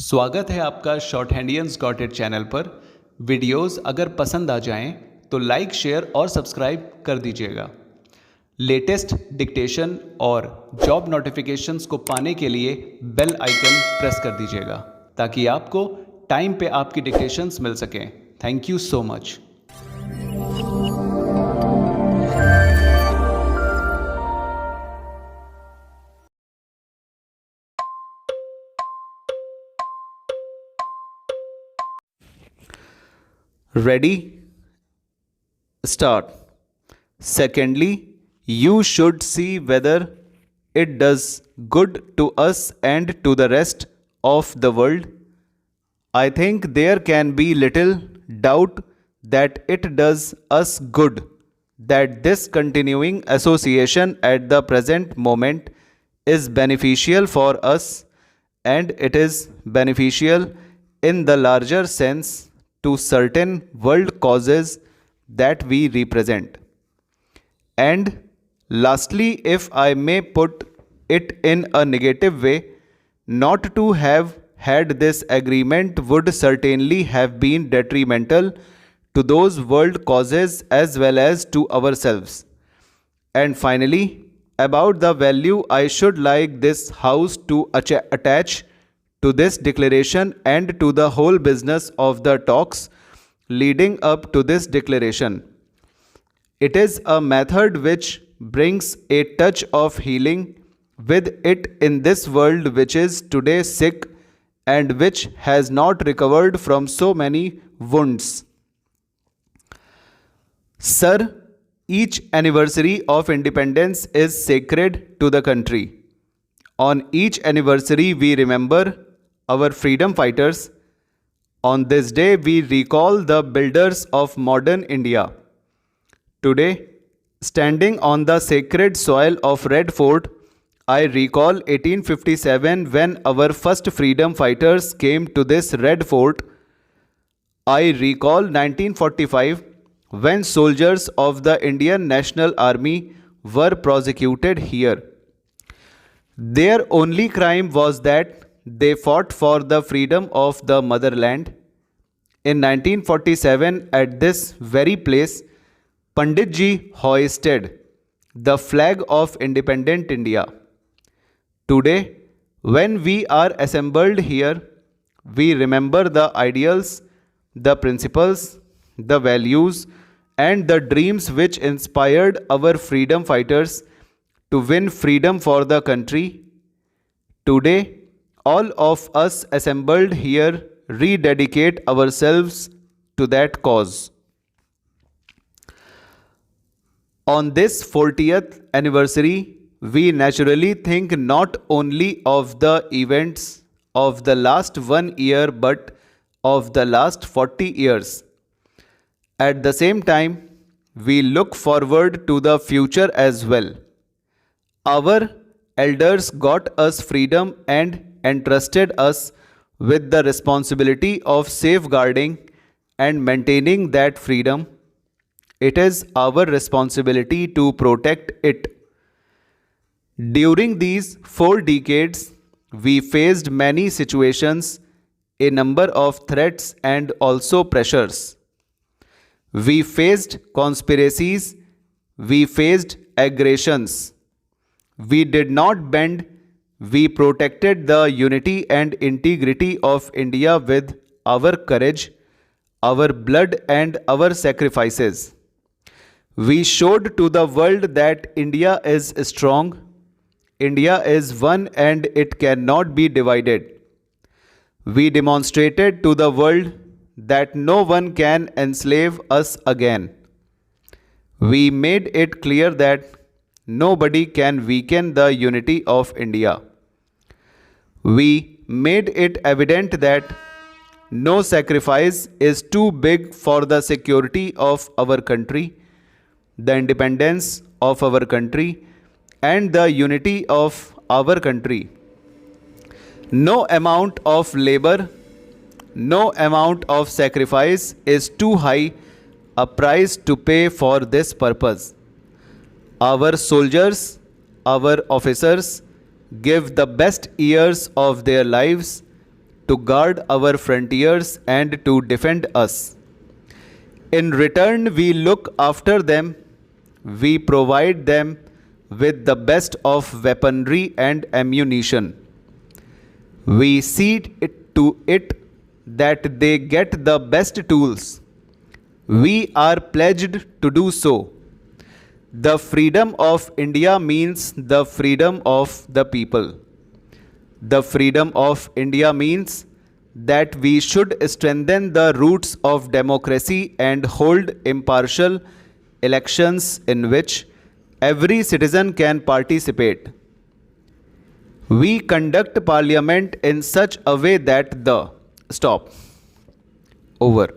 स्वागत है आपका शॉर्ट हैंडियंस गॉट इट चैनल पर। वीडियोस अगर पसंद आ जाएं तो लाइक, शेयर और सब्सक्राइब कर दीजिएगा। लेटेस्ट डिक्टेशन और जॉब नोटिफिकेशंस को पाने के लिए बेल आइकन प्रेस कर दीजिएगा ताकि आपको टाइम पे आपकी डिक्टेशंस मिल सकें। Thank you so much. Ready? Start. Secondly, you should see whether it does good to us and to the rest of the world. I think there can be little doubt that it does us good, that this continuing association at the present moment is beneficial for us, and it is beneficial in the larger sense to certain world causes that we represent. And lastly, if I may put it in a negative way, not to have had this agreement would certainly have been detrimental to those world causes as well as to ourselves. And finally, about the value I should like this House to attach to this declaration and to the whole business of the talks leading up to this declaration. It is a method which brings a touch of healing with it in this world which is today sick and which has not recovered from so many wounds. Sir, each anniversary of independence is sacred to the country. On each anniversary, we remember our freedom fighters. On this day, we recall the builders of modern India. Today, standing on the sacred soil of Red Fort, I recall 1857 when our first freedom fighters came to this Red Fort. I recall 1945 when soldiers of the Indian National Army were prosecuted here. Their only crime was that they fought for the freedom of the motherland. In 1947, at this very place, Pandit Ji hoisted the flag of independent India. Today, when we are assembled here, we remember the ideals, the principles, the values, and the dreams which inspired our freedom fighters to win freedom for the country. Today, all of us assembled here rededicate ourselves to that cause. On this 40th anniversary, we naturally think not only of the events of the last 1 year but of the last 40 years. At the same time, we look forward to the future as well. Our elders got us freedom and entrusted us with the responsibility of safeguarding and maintaining that freedom. It is our responsibility to protect it. During these 4 decades, we faced many situations, a number of threats and also pressures. We faced conspiracies, we faced aggressions. We did not bend. We protected the unity and integrity of India with our courage, our blood and our sacrifices. We showed to the world that India is strong, India is one and it cannot be divided. We demonstrated to the world that no one can enslave us again. We made it clear that nobody can weaken the unity of India. We made it evident that no sacrifice is too big for the security of our country, the independence of our country, and the unity of our country. No amount of labor, no amount of sacrifice is too high a price to pay for this purpose. Our soldiers, our officers give the best years of their lives to guard our frontiers and to defend us. In return, we look after them, we provide them with the best of weaponry and ammunition. We see to it that they get the best tools. We are pledged to do so. The freedom of India means the freedom of the people. The freedom of India means that we should strengthen the roots of democracy and hold impartial elections in which every citizen can participate. We conduct parliament in such a way that the stop over